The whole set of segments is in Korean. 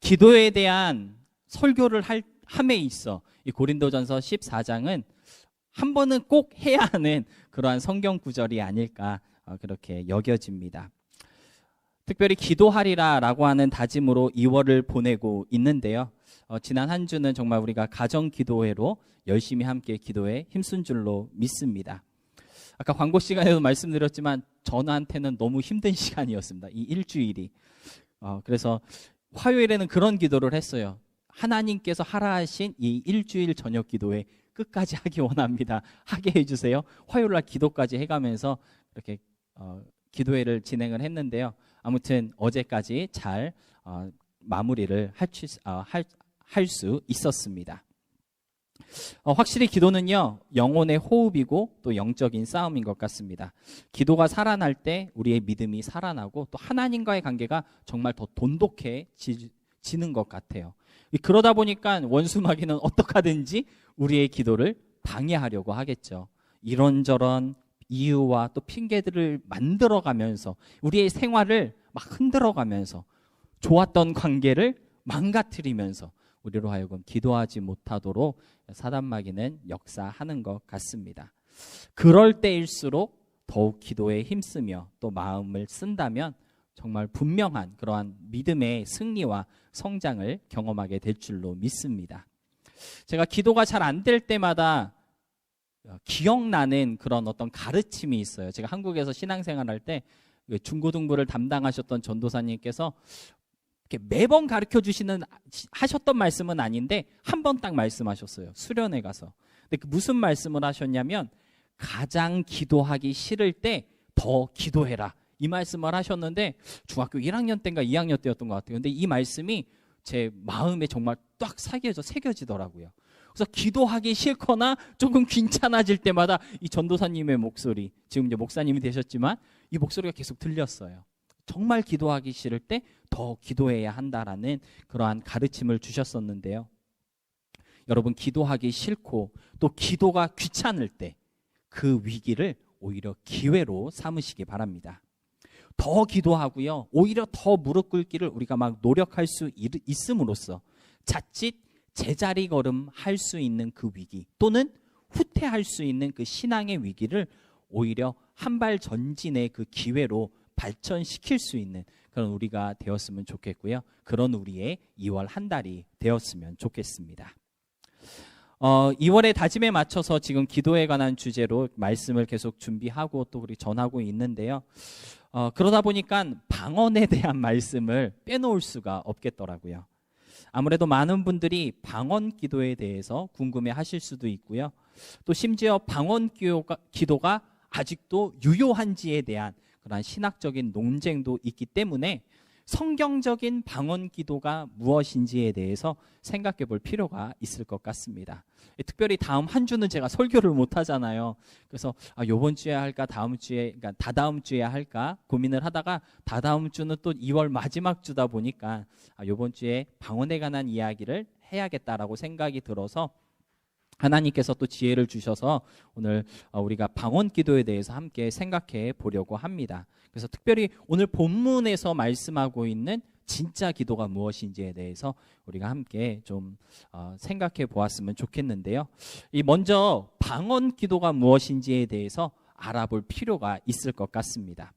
기도에 대한 설교를 함에 있어 이 고린도전서 14장은 한 번은 꼭 해야 하는 그러한 성경 구절이 아닐까 그렇게 여겨집니다. 특별히 기도하리라라고 하는 다짐으로 2월을 보내고 있는데요. 지난 한 주는 정말 우리가 가정 기도회로 열심히 함께 기도에 힘쓴 줄로 믿습니다. 아까 광고 시간에도 말씀드렸지만 저한테는 너무 힘든 시간이었습니다. 이 일주일이. 그래서 화요일에는 그런 기도를 했어요. 하나님께서 하라 하신 이 일주일 저녁 기도회 끝까지 하기 원합니다. 하게 해주세요. 화요일날 기도까지 해가면서 이렇게 기도회를 진행을 했는데요. 아무튼 어제까지 잘 마무리를 할 수 있었습니다. 확실히 기도는요, 영혼의 호흡이고 또 영적인 싸움인 것 같습니다. 기도가 살아날 때 우리의 믿음이 살아나고 또 하나님과의 관계가 정말 더 돈독해지는 것 같아요. 그러다 보니까 원수마귀는 어떻게 하든지 우리의 기도를 방해하려고 하겠죠. 이런저런 이유와 또 핑계들을 만들어가면서 우리의 생활을 막 흔들어가면서 좋았던 관계를 망가뜨리면서 우리로 하여금 기도하지 못하도록 사단마귀는 역사하는 것 같습니다. 그럴 때일수록 더욱 기도에 힘쓰며 또 마음을 쓴다면 정말 분명한 그러한 믿음의 승리와 성장을 경험하게 될 줄로 믿습니다. 제가 기도가 잘 안 될 때마다 기억나는 그런 어떤 가르침이 있어요. 제가 한국에서 신앙생활할 때 중고등부를 담당하셨던 전도사님께서 매번 가르쳐 하셨던 말씀은 아닌데 한 번 딱 말씀하셨어요. 수련회 가서. 근데 무슨 말씀을 하셨냐면 가장 기도하기 싫을 때 더 기도해라. 이 말씀을 하셨는데 중학교 1학년 때인가 2학년 때였던 것 같아요. 근데 이 말씀이 제 마음에 정말 딱 새겨지더라고요. 그래서 기도하기 싫거나 조금 괜찮아질 때마다 이 전도사님의 목소리, 지금 이제 목사님이 되셨지만 이 목소리가 계속 들렸어요. 정말 기도하기 싫을 때 더 기도해야 한다라는 그러한 가르침을 주셨었는데요. 여러분, 기도하기 싫고 또 기도가 귀찮을 때 그 위기를 오히려 기회로 삼으시기 바랍니다. 더 기도하고요, 오히려 더 무릎 꿇기를 우리가 막 노력할 수 있음으로써 자칫 제자리 걸음 할 수 있는 그 위기 또는 후퇴할 수 있는 그 신앙의 위기를 오히려 한 발 전진의 그 기회로 발전시킬 수 있는 그런 우리가 되었으면 좋겠고요. 그런 우리의 2월 한 달이 되었으면 좋겠습니다. 2월의 다짐에 맞춰서 지금 기도에 관한 주제로 말씀을 계속 준비하고 또 우리 전하고 있는데요. 그러다 보니까 방언에 대한 말씀을 빼놓을 수가 없겠더라고요. 아무래도 많은 분들이 방언 기도에 대해서 궁금해 하실 수도 있고요. 또 심지어 방언 기도가 아직도 유효한지에 대한 그런 신학적인 논쟁도 있기 때문에 성경적인 방언 기도가 무엇인지에 대해서 생각해 볼 필요가 있을 것 같습니다. 특별히 다음 한 주는 제가 설교를 못 하잖아요. 그래서 이번 주에 할까 다음 주에, 그러니까 다다음 주에 할까 고민을 하다가 다다음 주는 또 2월 마지막 주다 보니까 이번 주에 방언에 관한 이야기를 해야겠다라고 생각이 들어서 하나님께서 또 지혜를 주셔서 오늘 우리가 방언 기도에 대해서 함께 생각해 보려고 합니다. 그래서 특별히 오늘 본문에서 말씀하고 있는 진짜 기도가 무엇인지에 대해서 우리가 함께 좀 생각해 보았으면 좋겠는데요. 먼저 방언 기도가 무엇인지에 대해서 알아볼 필요가 있을 것 같습니다.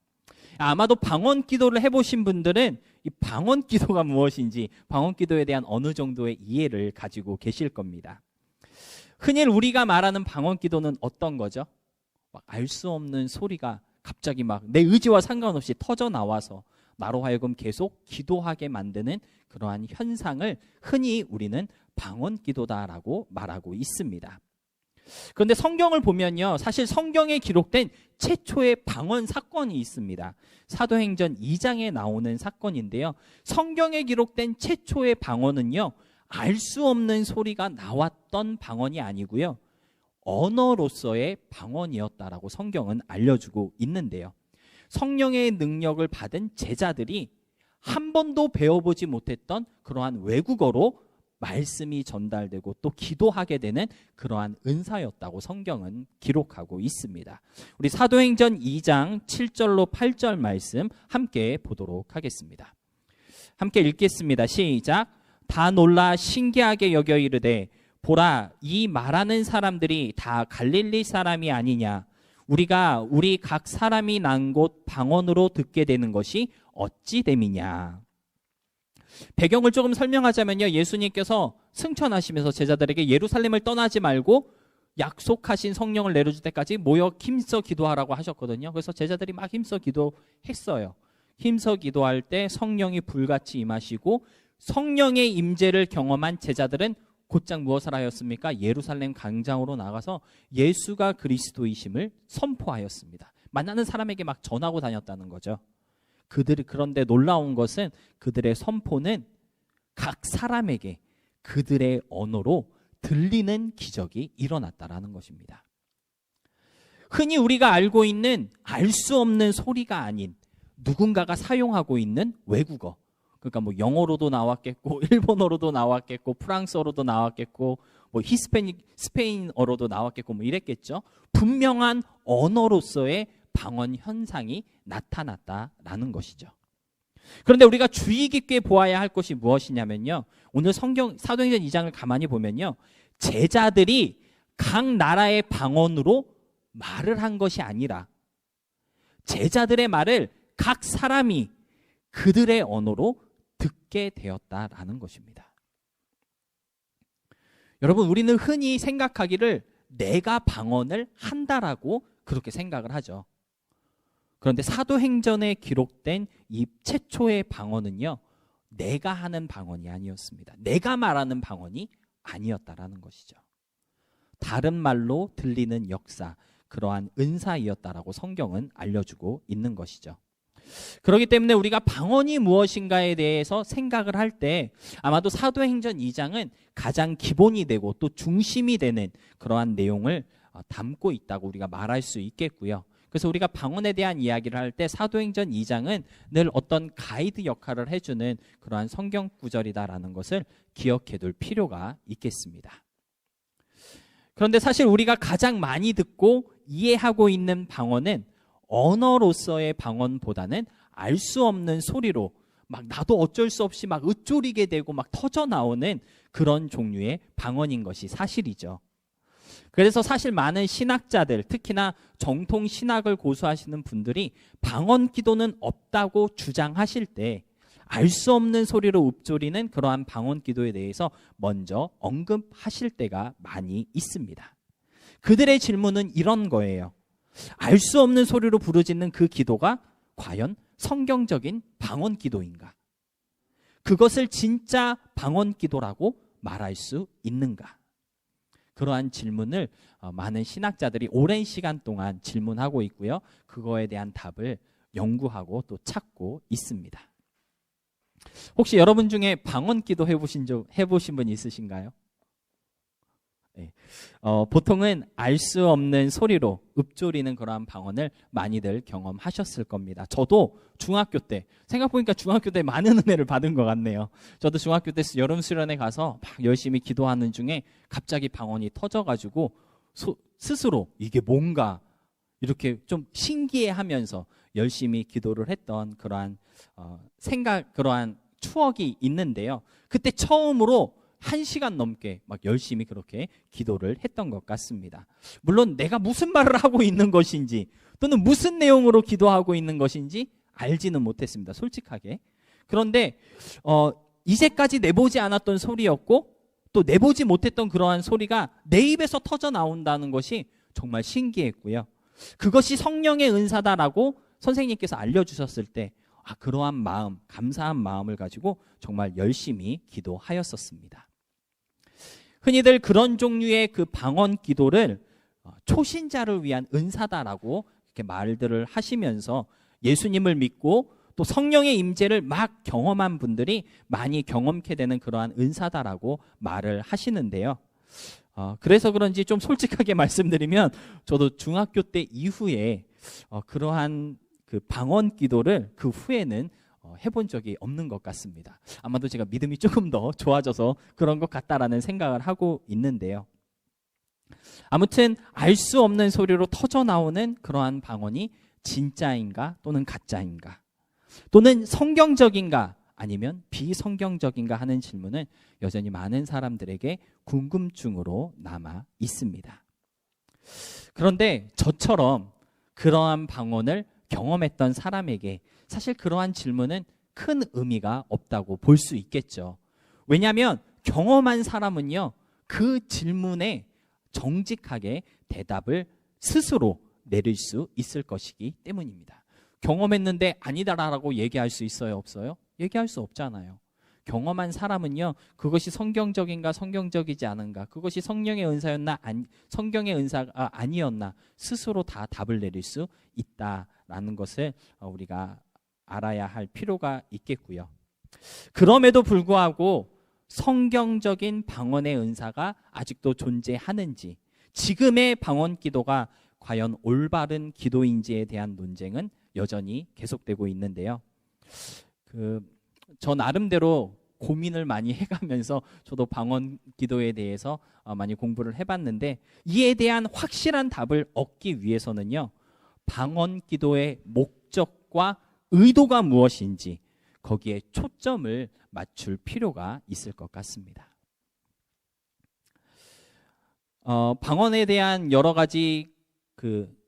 아마도 방언 기도를 해보신 분들은 이 방언 기도가 무엇인지 방언 기도에 대한 어느 정도의 이해를 가지고 계실 겁니다. 흔히 우리가 말하는 방언 기도는 어떤 거죠? 알 수 없는 소리가 갑자기 막 내 의지와 상관없이 터져 나와서 나로 하여금 계속 기도하게 만드는 그러한 현상을 흔히 우리는 방언 기도다라고 말하고 있습니다. 그런데 성경을 보면요, 사실 성경에 기록된 최초의 방언 사건이 있습니다. 사도행전 2장에 나오는 사건인데요, 성경에 기록된 최초의 방언은요, 알 수 없는 소리가 나왔던 방언이 아니고요, 언어로서의 방언이었다라고 성경은 알려주고 있는데요, 성령의 능력을 받은 제자들이 한 번도 배워보지 못했던 그러한 외국어로 말씀이 전달되고 또 기도하게 되는 그러한 은사였다고 성경은 기록하고 있습니다. 우리 사도행전 2장 7절로 8절 말씀 함께 보도록 하겠습니다. 함께 읽겠습니다. 시작. 다 놀라 신기하게 여겨 이르되 보라, 이 말하는 사람들이 다 갈릴리 사람이 아니냐. 우리가 우리 각 사람이 난 곳 방언으로 듣게 되는 것이 어찌 됨이냐. 배경을 조금 설명하자면요, 예수님께서 승천하시면서 제자들에게 예루살렘을 떠나지 말고 약속하신 성령을 내려줄 때까지 모여 힘써 기도하라고 하셨거든요. 그래서 제자들이 막 힘써 기도했어요. 힘써 기도할 때 성령이 불같이 임하시고 성령의 임재를 경험한 제자들은 곧장 무엇을 하였습니까? 예루살렘 광장으로 나가서 예수가 그리스도이심을 선포하였습니다. 만나는 사람에게 막 전하고 다녔다는 거죠. 그런데 놀라운 것은 그들의 선포는 각 사람에게 그들의 언어로 들리는 기적이 일어났다라는 것입니다. 흔히 우리가 알고 있는 알 수 없는 소리가 아닌 누군가가 사용하고 있는 외국어, 그러니까 뭐 영어로도 나왔겠고 일본어로도 나왔겠고 프랑스어로도 나왔겠고 뭐 스페인어로도 나왔겠고 뭐 이랬겠죠. 분명한 언어로서의 방언 현상이 나타났다라는 것이죠. 그런데 우리가 주의 깊게 보아야 할 것이 무엇이냐면요, 오늘 성경 사도행전 2장을 가만히 보면요, 제자들이 각 나라의 방언으로 말을 한 것이 아니라 제자들의 말을 각 사람이 그들의 언어로 듣게 되었다라는 것입니다. 여러분, 우리는 흔히 생각하기를 내가 방언을 한다라고 그렇게 생각을 하죠. 그런데 사도행전에 기록된 이 최초의 방언은요, 내가 하는 방언이 아니었습니다. 내가 말하는 방언이 아니었다라는 것이죠. 다른 말로 들리는 역사, 그러한 은사이었다라고 성경은 알려주고 있는 것이죠. 그렇기 때문에 우리가 방언이 무엇인가에 대해서 생각을 할 때 아마도 사도행전 2장은 가장 기본이 되고 또 중심이 되는 그러한 내용을 담고 있다고 우리가 말할 수 있겠고요. 그래서 우리가 방언에 대한 이야기를 할 때 사도행전 2장은 늘 어떤 가이드 역할을 해주는 그러한 성경 구절이다라는 것을 기억해 둘 필요가 있겠습니다. 그런데 사실 우리가 가장 많이 듣고 이해하고 있는 방언은 언어로서의 방언보다는 알 수 없는 소리로 막 나도 어쩔 수 없이 막 으쪼리게 되고 막 터져 나오는 그런 종류의 방언인 것이 사실이죠. 그래서 사실 많은 신학자들, 특히나 정통 신학을 고수하시는 분들이 방언 기도는 없다고 주장하실 때 알 수 없는 소리로 읊조리는 그러한 방언 기도에 대해서 먼저 언급하실 때가 많이 있습니다. 그들의 질문은 이런 거예요. 알 수 없는 소리로 부르짖는 그 기도가 과연 성경적인 방언 기도인가? 그것을 진짜 방언 기도라고 말할 수 있는가? 그러한 질문을 많은 신학자들이 오랜 시간 동안 질문하고 있고요. 그거에 대한 답을 연구하고 또 찾고 있습니다. 혹시 여러분 중에 방언 기도 해보신 분 있으신가요? 네. 보통은 알 수 없는 소리로 읊조리는 그러한 방언을 많이들 경험하셨을 겁니다. 저도 중학교 때, 생각해보니까 중학교 때 많은 은혜를 받은 것 같네요. 저도 중학교 때 여름 수련회 가서 막 열심히 기도하는 중에 갑자기 방언이 터져가지고 스스로 이게 뭔가 이렇게 좀 신기해하면서 열심히 기도를 했던 그러한 그러한 추억이 있는데요. 그때 처음으로 1시간 넘게 막 열심히 그렇게 기도를 했던 것 같습니다. 물론 내가 무슨 말을 하고 있는 것인지 또는 무슨 내용으로 기도하고 있는 것인지 알지는 못했습니다. 솔직하게. 그런데 이제까지 내보지 않았던 소리였고 또 내보지 못했던 그러한 소리가 내 입에서 터져 나온다는 것이 정말 신기했고요. 그것이 성령의 은사다라고 선생님께서 알려주셨을 때 그러한 마음, 감사한 마음을 가지고 정말 열심히 기도하였었습니다. 흔히들 그런 종류의 그 방언 기도를 초신자를 위한 은사다라고 이렇게 말들을 하시면서 예수님을 믿고 또 성령의 임재를 막 경험한 분들이 많이 경험케 되는 그러한 은사다라고 말을 하시는데요. 그래서 그런지 좀 솔직하게 말씀드리면 저도 중학교 때 이후에 그러한 그 방언 기도를 그 후에는 해본 적이 없는 것 같습니다. 아마도 제가 믿음이 조금 더 좋아져서 그런 것 같다라는 생각을 하고 있는데요. 아무튼 알 수 없는 소리로 터져 나오는 그러한 방언이 진짜인가 또는 가짜인가 또는 성경적인가 아니면 비성경적인가 하는 질문은 여전히 많은 사람들에게 궁금증으로 남아 있습니다. 그런데 저처럼 그러한 방언을 경험했던 사람에게 사실 그러한 질문은 큰 의미가 없다고 볼 수 있겠죠. 왜냐하면 경험한 사람은요, 그 질문에 정직하게 대답을 스스로 내릴 수 있을 것이기 때문입니다. 경험했는데 아니다라고 얘기할 수 있어요, 없어요? 얘기할 수 없잖아요. 경험한 사람은요, 그것이 성경적인가 성경적이지 않은가, 그것이 성령의 은사였나 성경의 은사가 아니었나 스스로 다 답을 내릴 수 있다라는 것을 우리가 알아야 할 필요가 있겠고요. 그럼에도 불구하고 성경적인 방언의 은사가 아직도 존재하는지, 지금의 방언 기도가 과연 올바른 기도인지에 대한 논쟁은 여전히 계속되고 있는데요. 저 나름대로 고민을 많이 해가면서 저도 방언 기도에 대해서 많이 공부를 해봤는데, 이에 대한 확실한 답을 얻기 위해서는요, 방언 기도의 목적과 의도가 무엇인지 거기에 초점을 맞출 필요가 있을 것 같습니다. 방언에 대한 여러 가지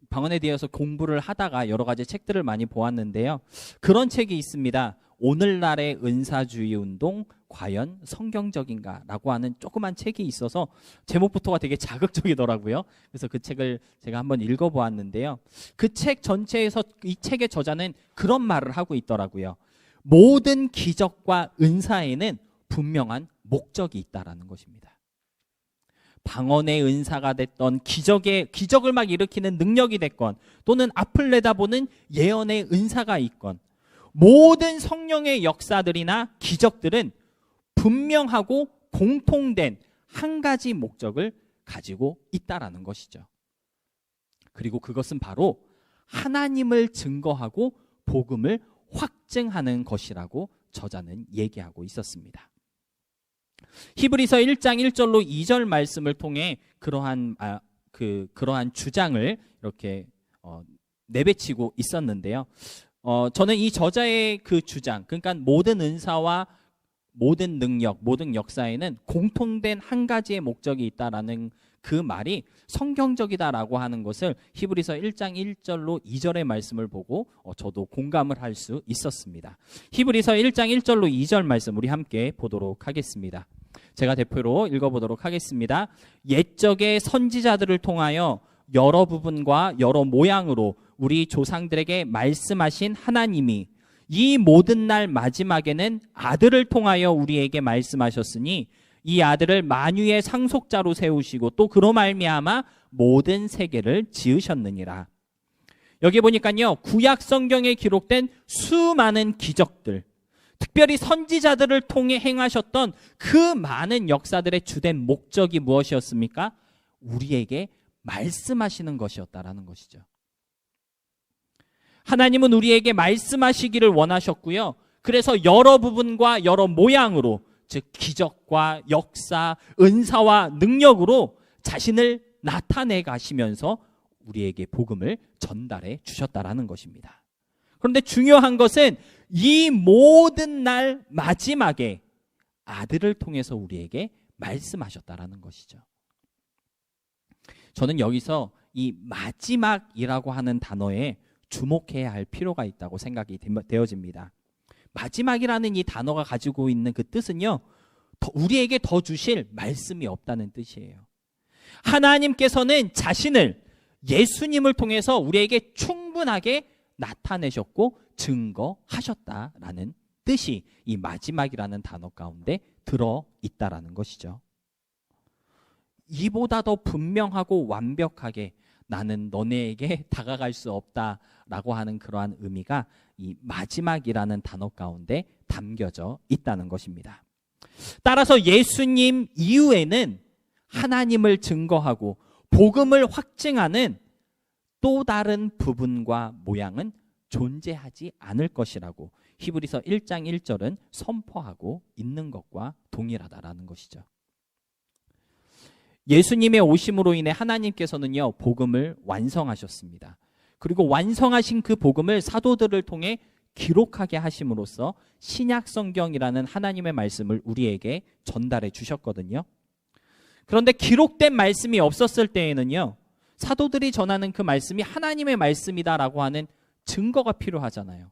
방언에 대해서 공부를 하다가 여러 가지 책들을 많이 보았는데요. 그런 책이 있습니다. 오늘날의 은사주의 운동 과연 성경적인가? 라고 하는 조그만 책이 있어서 제목부터가 되게 자극적이더라고요. 그래서 그 책을 제가 한번 읽어보았는데요. 그 책 전체에서 이 책의 저자는 그런 말을 하고 있더라고요. 모든 기적과 은사에는 분명한 목적이 있다라는 것입니다. 방언의 은사가 됐던 기적을 막 일으키는 능력이 됐건, 또는 앞을 내다보는 예언의 은사가 있건, 모든 성령의 역사들이나 기적들은 분명하고 공통된 한 가지 목적을 가지고 있다라는 것이죠. 그리고 그것은 바로 하나님을 증거하고 복음을 확증하는 것이라고 저자는 얘기하고 있었습니다. 히브리서 1장 1절로 2절 말씀을 통해 그러한 주장을 이렇게 내배치고 있었는데요. 저는 이 저자의 그 주장, 그러니까 모든 은사와 모든 능력, 모든 역사에는 공통된 한 가지의 목적이 있다라는 그 말이 성경적이다라고 하는 것을 히브리서 1장 1절로 2절의 말씀을 보고 저도 공감을 할 수 있었습니다. 히브리서 1장 1절로 2절 말씀 우리 함께 보도록 하겠습니다. 제가 대표로 읽어보도록 하겠습니다. 옛적의 선지자들을 통하여 여러 부분과 여러 모양으로 우리 조상들에게 말씀하신 하나님이 이 모든 날 마지막에는 아들을 통하여 우리에게 말씀하셨으니 이 아들을 만유의 상속자로 세우시고 또 그로 말미암아 모든 세계를 지으셨느니라. 여기 보니까요, 구약 성경에 기록된 수많은 기적들, 특별히 선지자들을 통해 행하셨던 그 많은 역사들의 주된 목적이 무엇이었습니까? 우리에게 말씀하시는 것이었다라는 것이죠. 하나님은 우리에게 말씀하시기를 원하셨고요. 그래서 여러 부분과 여러 모양으로, 즉 기적과 역사, 은사와 능력으로 자신을 나타내 가시면서 우리에게 복음을 전달해 주셨다라는 것입니다. 그런데 중요한 것은 이 모든 날 마지막에 아들을 통해서 우리에게 말씀하셨다라는 것이죠. 저는 여기서 이 마지막이라고 하는 단어에 주목해야 할 필요가 있다고 생각이 되어집니다. 마지막이라는 이 단어가 가지고 있는 그 뜻은요, 우리에게 더 주실 말씀이 없다는 뜻이에요. 하나님께서는 자신을 예수님을 통해서 우리에게 충분하게 나타내셨고 증거하셨다라는 뜻이 이 마지막이라는 단어 가운데 들어있다라는 것이죠. 이보다 더 분명하고 완벽하게 나는 너네에게 다가갈 수 없다라고 하는 그러한 의미가 이 마지막이라는 단어 가운데 담겨져 있다는 것입니다. 따라서 예수님 이후에는 하나님을 증거하고 복음을 확증하는 또 다른 부분과 모양은 존재하지 않을 것이라고 히브리서 1장 1절은 선포하고 있는 것과 동일하다라는 것이죠. 예수님의 오심으로 인해 하나님께서는요, 복음을 완성하셨습니다. 그리고 완성하신 그 복음을 사도들을 통해 기록하게 하심으로써 신약 성경이라는 하나님의 말씀을 우리에게 전달해 주셨거든요. 그런데 기록된 말씀이 없었을 때에는요, 사도들이 전하는 그 말씀이 하나님의 말씀이다라고 하는 증거가 필요하잖아요.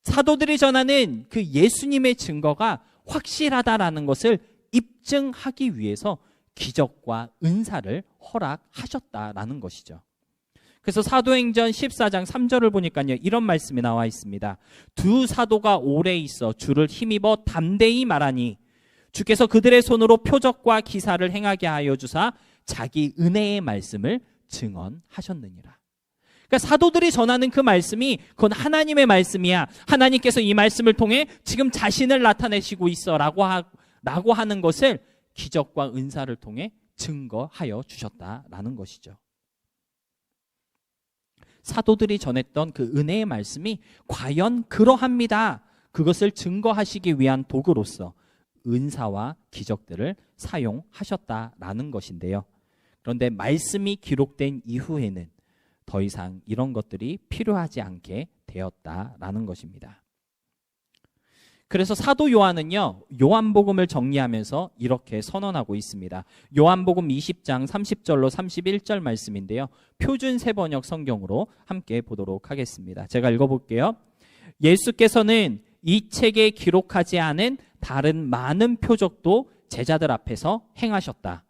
사도들이 전하는 그 예수님의 증거가 확실하다라는 것을 입증하기 위해서 기적과 은사를 허락하셨다라는 것이죠. 그래서 사도행전 14장 3절을 보니까요, 이런 말씀이 나와 있습니다. 두 사도가 오래 있어 주를 힘입어 담대히 말하니 주께서 그들의 손으로 표적과 기사를 행하게 하여 주사 자기 은혜의 말씀을 증언하셨느니라. 그러니까 사도들이 전하는 그 말씀이 그건 하나님의 말씀이야. 하나님께서 이 말씀을 통해 지금 자신을 나타내시고 있어 라고 하는 것을 기적과 은사를 통해 증거하여 주셨다라는 것이죠. 사도들이 전했던 그 은혜의 말씀이 과연 그러합니다. 그것을 증거하시기 위한 도구로서 은사와 기적들을 사용하셨다라는 것인데요. 그런데 말씀이 기록된 이후에는 더 이상 이런 것들이 필요하지 않게 되었다라는 것입니다. 그래서 사도 요한은요, 요한복음을 정리하면서 이렇게 선언하고 있습니다. 요한복음 20장 30절로 31절 말씀인데요. 표준 세번역 성경으로 함께 보도록 하겠습니다. 제가 읽어볼게요. 예수께서는 이 책에 기록하지 않은 다른 많은 표적도 제자들 앞에서 행하셨다.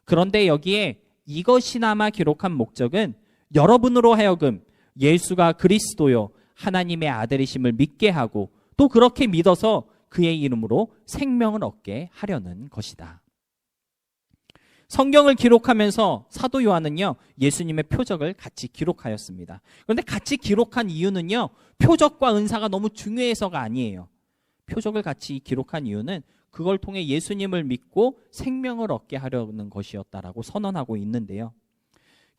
그런데 여기에 이것이나마 기록한 목적은 여러분으로 하여금 예수가 그리스도요 하나님의 아들이심을 믿게 하고 또 그렇게 믿어서 그의 이름으로 생명을 얻게 하려는 것이다. 성경을 기록하면서 사도 요한은요, 예수님의 표적을 같이 기록하였습니다. 그런데 같이 기록한 이유는요, 표적과 은사가 너무 중요해서가 아니에요. 표적을 같이 기록한 이유는 그걸 통해 예수님을 믿고 생명을 얻게 하려는 것이었다라고 선언하고 있는데요.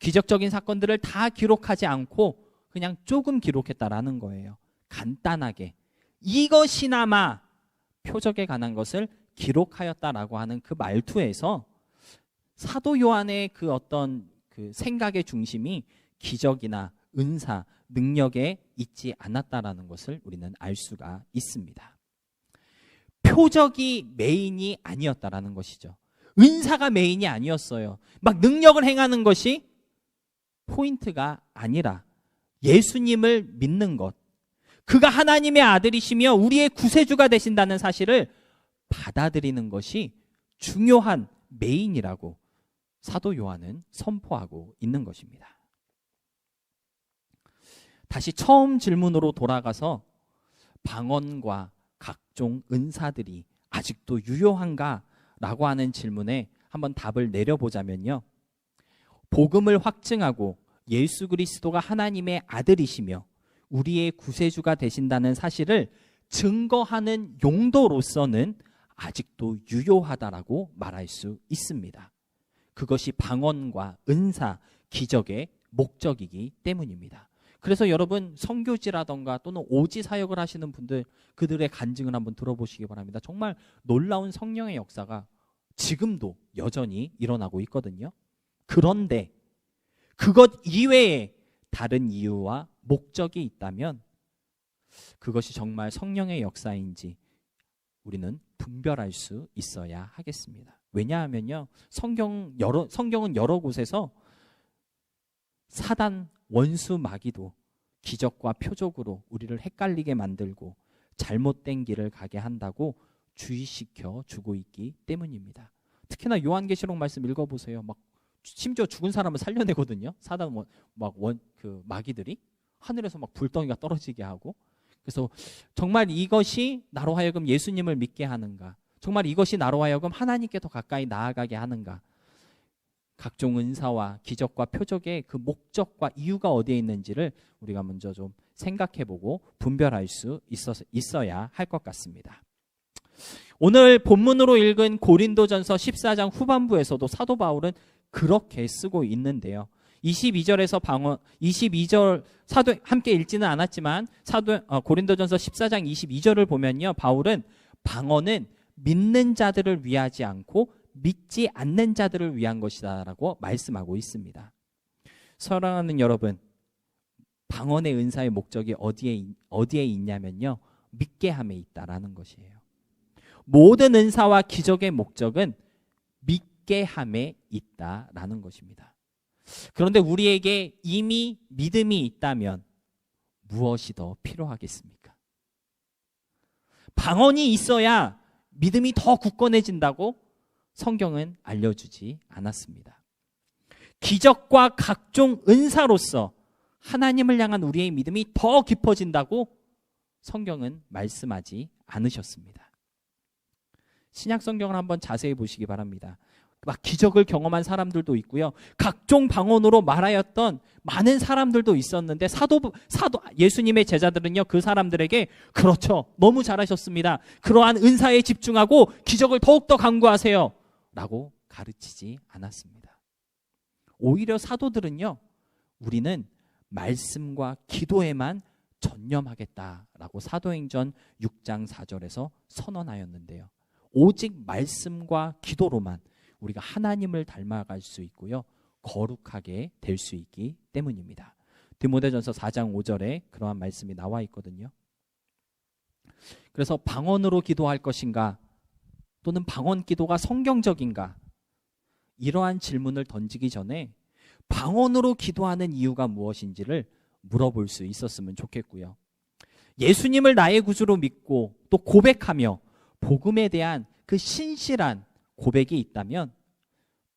기적적인 사건들을 다 기록하지 않고 그냥 조금 기록했다라는 거예요. 간단하게. 이것이나마 표적에 관한 것을 기록하였다라고 하는 그 말투에서 사도 요한의 그 어떤 그 생각의 중심이 기적이나 은사, 능력에 있지 않았다라는 것을 우리는 알 수가 있습니다. 표적이 메인이 아니었다라는 것이죠. 은사가 메인이 아니었어요. 막 능력을 행하는 것이 포인트가 아니라 예수님을 믿는 것, 그가 하나님의 아들이시며 우리의 구세주가 되신다는 사실을 받아들이는 것이 중요한 메인이라고 사도 요한은 선포하고 있는 것입니다. 다시 처음 질문으로 돌아가서 방언과 각종 은사들이 아직도 유효한가라고 하는 질문에 한번 답을 내려보자면요. 복음을 확증하고 예수 그리스도가 하나님의 아들이시며 우리의 구세주가 되신다는 사실을 증거하는 용도로서는 아직도 유효하다라고 말할 수 있습니다. 그것이 방언과 은사, 기적의 목적이기 때문입니다. 그래서 여러분 선교지라던가 또는 오지 사역을 하시는 분들 그들의 간증을 한번 들어보시기 바랍니다. 정말 놀라운 성령의 역사가 지금도 여전히 일어나고 있거든요. 그런데 그것 이외에 다른 이유와 목적이 있다면 그것이 정말 성령의 역사인지 우리는 분별할 수 있어야 하겠습니다. 왜냐하면요, 성경은 여러 곳에서 사단, 원수, 마귀도 기적과 표적으로 우리를 헷갈리게 만들고 잘못된 길을 가게 한다고 주의시켜 주고 있기 때문입니다. 특히나 요한계시록 말씀 읽어보세요. 막 심지어 죽은 사람을 살려내거든요. 사단 그 마귀들이 하늘에서 막 불덩이가 떨어지게 하고. 그래서 정말 이것이 나로 하여금 예수님을 믿게 하는가? 정말 이것이 나로 하여금 하나님께 더 가까이 나아가게 하는가? 각종 은사와 기적과 표적의 그 목적과 이유가 어디에 있는지를 우리가 먼저 좀 생각해보고 분별할 수 있어야 할 것 같습니다. 오늘 본문으로 읽은 고린도전서 14장 후반부에서도 사도 바울은 그렇게 쓰고 있는데요. 22절에서 22절 사도 함께 읽지는 않았지만 고린도전서 14장 22절을 보면요. 바울은 방언은 믿는 자들을 위하지 않고 믿지 않는 자들을 위한 것이다라고 말씀하고 있습니다. 사랑하는 여러분, 방언의 은사의 목적이 어디에 있냐면요, 믿게 함에 있다라는 것이에요. 모든 은사와 기적의 목적은 믿게 함에 있다라는 것입니다. 그런데 우리에게 이미 믿음이 있다면 무엇이 더 필요하겠습니까? 방언이 있어야 믿음이 더 굳건해진다고 성경은 알려주지 않았습니다. 기적과 각종 은사로서 하나님을 향한 우리의 믿음이 더 깊어진다고 성경은 말씀하지 않으셨습니다. 신약 성경을 한번 자세히 보시기 바랍니다. 막 기적을 경험한 사람들도 있고요, 각종 방언으로 말하였던 많은 사람들도 있었는데 사도 예수님의 제자들은요, 그 사람들에게 그렇죠, 너무 잘하셨습니다, 그러한 은사에 집중하고 기적을 더욱더 강구하세요 라고 가르치지 않았습니다. 오히려 사도들은요, 우리는 말씀과 기도에만 전념하겠다라고 사도행전 6장 4절에서 선언하였는데요, 오직 말씀과 기도로만 우리가 하나님을 닮아갈 수 있고요, 거룩하게 될 수 있기 때문입니다. 디모데전서 4장 5절에 그러한 말씀이 나와 있거든요. 그래서 방언으로 기도할 것인가, 또는 방언 기도가 성경적인가, 이러한 질문을 던지기 전에 방언으로 기도하는 이유가 무엇인지를 물어볼 수 있었으면 좋겠고요, 예수님을 나의 구주로 믿고 또 고백하며 복음에 대한 그 신실한 고백이 있다면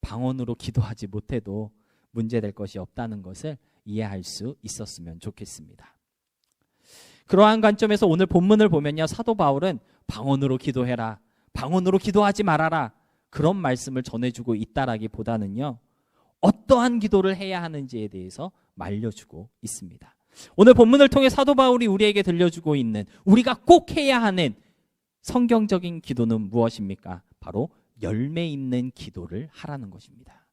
방언으로 기도하지 못해도 문제될 것이 없다는 것을 이해할 수 있었으면 좋겠습니다. 그러한 관점에서 오늘 본문을 보면요, 사도 바울은 방언으로 기도해라, 방언으로 기도하지 말아라, 그런 말씀을 전해주고 있다라기보다는요, 어떠한 기도를 해야 하는지에 대해서 말려주고 있습니다. 오늘 본문을 통해 사도 바울이 우리에게 들려주고 있는, 우리가 꼭 해야 하는 성경적인 기도는 무엇입니까? 바로 열매 있는 기도를 하라는 것입니다.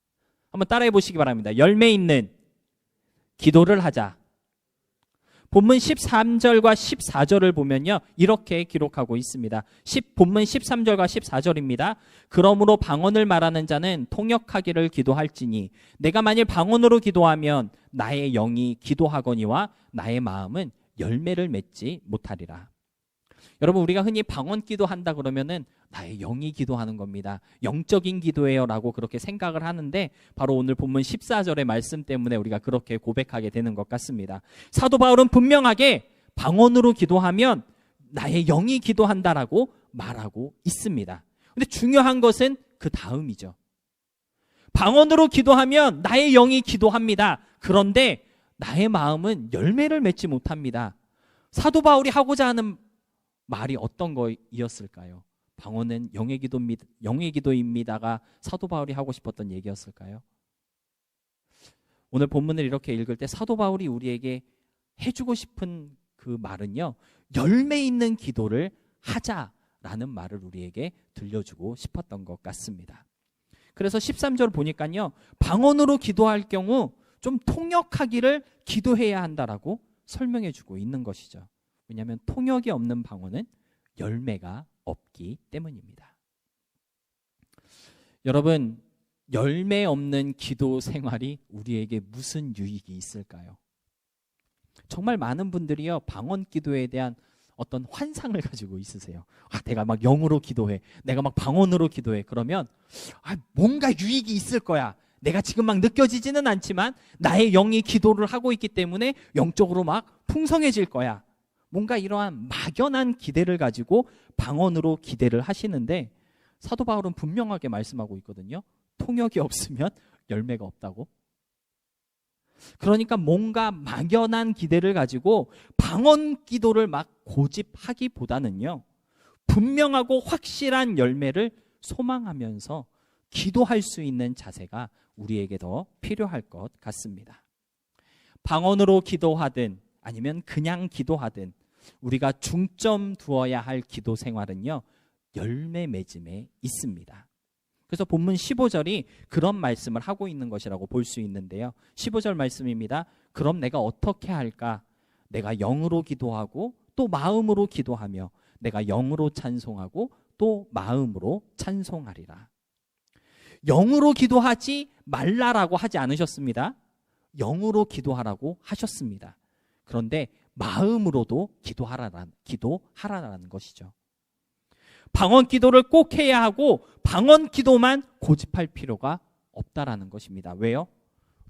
한번 따라해 보시기 바랍니다. 열매 있는 기도를 하자. 본문 13절과 14절을 보면요, 이렇게 기록하고 있습니다. 본문 13절과 14절입니다. 그러므로 방언을 말하는 자는 통역하기를 기도할지니 내가 만일 방언으로 기도하면 나의 영이 기도하거니와 나의 마음은 열매를 맺지 못하리라. 여러분, 우리가 흔히 방언 기도한다 그러면은 나의 영이 기도하는 겁니다, 영적인 기도예요 라고 그렇게 생각을 하는데, 바로 오늘 본문 14절의 말씀 때문에 우리가 그렇게 고백하게 되는 것 같습니다. 사도 바울은 분명하게 방언으로 기도하면 나의 영이 기도한다라고 말하고 있습니다. 근데 중요한 것은 그 다음이죠. 방언으로 기도하면 나의 영이 기도합니다. 그런데 나의 마음은 열매를 맺지 못합니다. 사도 바울이 하고자 하는 말이 어떤 거였을까요? 방언은 영의 기도입니다가 사도 바울이 하고 싶었던 얘기였을까요? 오늘 본문을 이렇게 읽을 때 사도 바울이 우리에게 해주고 싶은 그 말은요, 열매 있는 기도를 하자라는 말을 우리에게 들려주고 싶었던 것 같습니다. 그래서 13절 보니까요, 방언으로 기도할 경우 좀 통역하기를 기도해야 한다라고 설명해 주고 있는 것이죠. 왜냐하면 통역이 없는 방언은 열매가 없기 때문입니다. 여러분, 열매 없는 기도 생활이 우리에게 무슨 유익이 있을까요? 정말 많은 분들이요, 방언 기도에 대한 어떤 환상을 가지고 있으세요. 내가 막 영으로 기도해, 내가 막 방언으로 기도해, 그러면 뭔가 유익이 있을 거야. 내가 지금 막 느껴지지는 않지만 나의 영이 기도를 하고 있기 때문에 영적으로 막 풍성해질 거야. 뭔가 이러한 막연한 기대를 가지고 방언으로 기대를 하시는데, 사도 바울은 분명하게 말씀하고 있거든요. 통역이 없으면 열매가 없다고. 그러니까 뭔가 막연한 기대를 가지고 방언 기도를 막 고집하기보다는요, 분명하고 확실한 열매를 소망하면서 기도할 수 있는 자세가 우리에게 더 필요할 것 같습니다. 방언으로 기도하든 아니면 그냥 기도하든 우리가 중점 두어야 할 기도 생활은요, 열매 맺음에 있습니다. 그래서 본문 15절이 그런 말씀을 하고 있는 것이라고 볼 수 있는데요. 15절 말씀입니다. 그럼 내가 어떻게 할까? 내가 영으로 기도하고 또 마음으로 기도하며 내가 영으로 찬송하고 또 마음으로 찬송하리라. 영으로 기도하지 말라라고 하지 않으셨습니다. 영으로 기도하라고 하셨습니다. 그런데 마음으로도 기도하라라는 것이죠. 방언 기도를 꼭 해야 하고 방언 기도만 고집할 필요가 없다라는 것입니다. 왜요?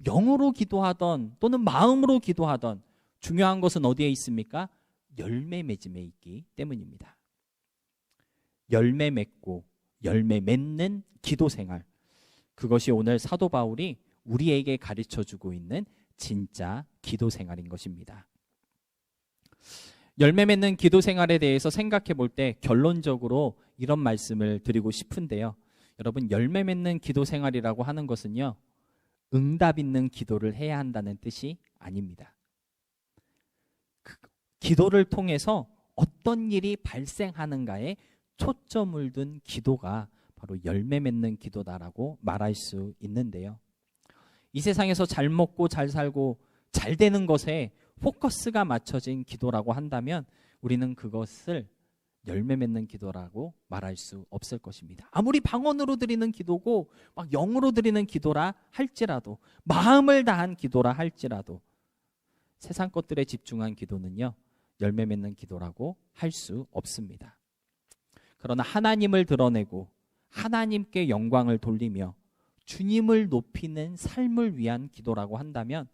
영으로 기도하던 또는 마음으로 기도하던 중요한 것은 어디에 있습니까? 열매 맺음에 있기 때문입니다. 열매 맺고 열매 맺는 기도 생활, 그것이 오늘 사도 바울이 우리에게 가르쳐주고 있는 진짜 기도 생활인 것입니다. 열매 맺는 기도 생활에 대해서 생각해 볼 때 결론적으로 이런 말씀을 드리고 싶은데요. 여러분, 열매 맺는 기도 생활이라고 하는 것은요, 응답 있는 기도를 해야 한다는 뜻이 아닙니다. 기도를 통해서 어떤 일이 발생하는가에 초점을 둔 기도가 바로 열매 맺는 기도다라고 말할 수 있는데요. 이 세상에서 잘 먹고 잘 살고 잘 되는 것에 포커스가 맞춰진 기도라고 한다면 우리는 그것을 열매 맺는 기도라고 말할 수 없을 것입니다. 아무리 방언으로 드리는 기도고 막 영으로 드리는 기도라 할지라도, 마음을 다한 기도라 할지라도 세상 것들에 집중한 기도는요, 열매 맺는 기도라고 할 수 없습니다. 그러나 하나님을 드러내고 하나님께 영광을 돌리며 주님을 높이는 삶을 위한 기도라고 한다면,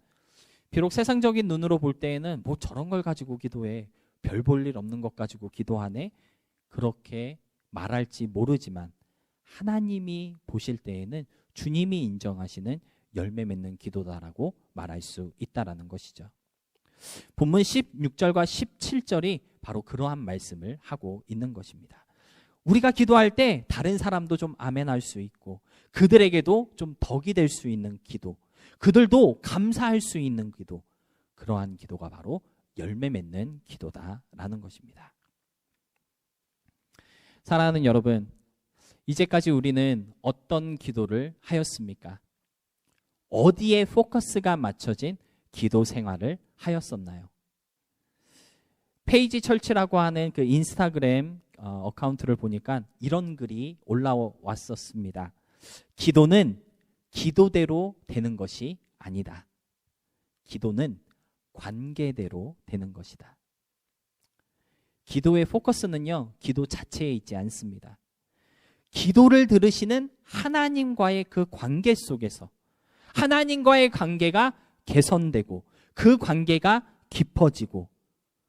비록 세상적인 눈으로 볼 때에는 뭐 저런 걸 가지고 기도해, 별 볼 일 없는 것 가지고 기도하네, 그렇게 말할지 모르지만 하나님이 보실 때에는 주님이 인정하시는 열매 맺는 기도다라고 말할 수 있다라는 것이죠. 본문 16절과 17절이 바로 그러한 말씀을 하고 있는 것입니다. 우리가 기도할 때 다른 사람도 좀 아멘할 수 있고 그들에게도 좀 덕이 될 수 있는 기도, 그들도 감사할 수 있는 기도, 그러한 기도가 바로 열매 맺는 기도다라는 것입니다. 사랑하는 여러분, 이제까지 우리는 어떤 기도를 하였습니까? 어디에 포커스가 맞춰진 기도 생활을 하였었나요? 페이지 철치라고 하는 그 인스타그램 어카운트를 보니까 이런 글이 올라왔었습니다. 기도는 기도대로 되는 것이 아니다. 기도는 관계대로 되는 것이다. 기도의 포커스는요, 기도 자체에 있지 않습니다. 기도를 들으시는 하나님과의 그 관계 속에서 하나님과의 관계가 개선되고 그 관계가 깊어지고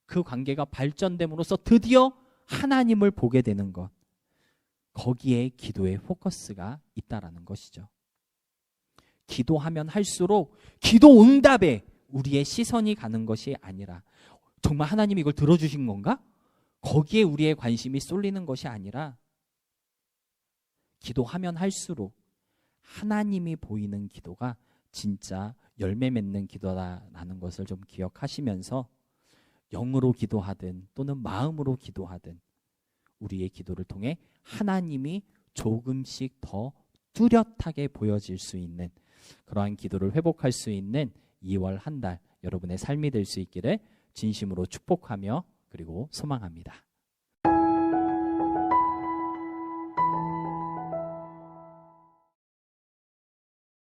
그 관계가 발전됨으로써 드디어 하나님을 보게 되는 것, 거기에 기도의 포커스가 있다라는 것이죠. 기도하면 할수록 기도 응답에 우리의 시선이 가는 것이 아니라, 정말 하나님이 이걸 들어주신 건가? 거기에 우리의 관심이 쏠리는 것이 아니라, 기도하면 할수록 하나님이 보이는 기도가 진짜 열매 맺는 기도다라는 것을 좀 기억하시면서 영으로 기도하든 또는 마음으로 기도하든 우리의 기도를 통해 하나님이 조금씩 더 뚜렷하게 보여질 수 있는 그러한 기도를 회복할 수 있는 2월 한 달 여러분의 삶이 될 수 있기를 진심으로 축복하며 그리고 소망합니다.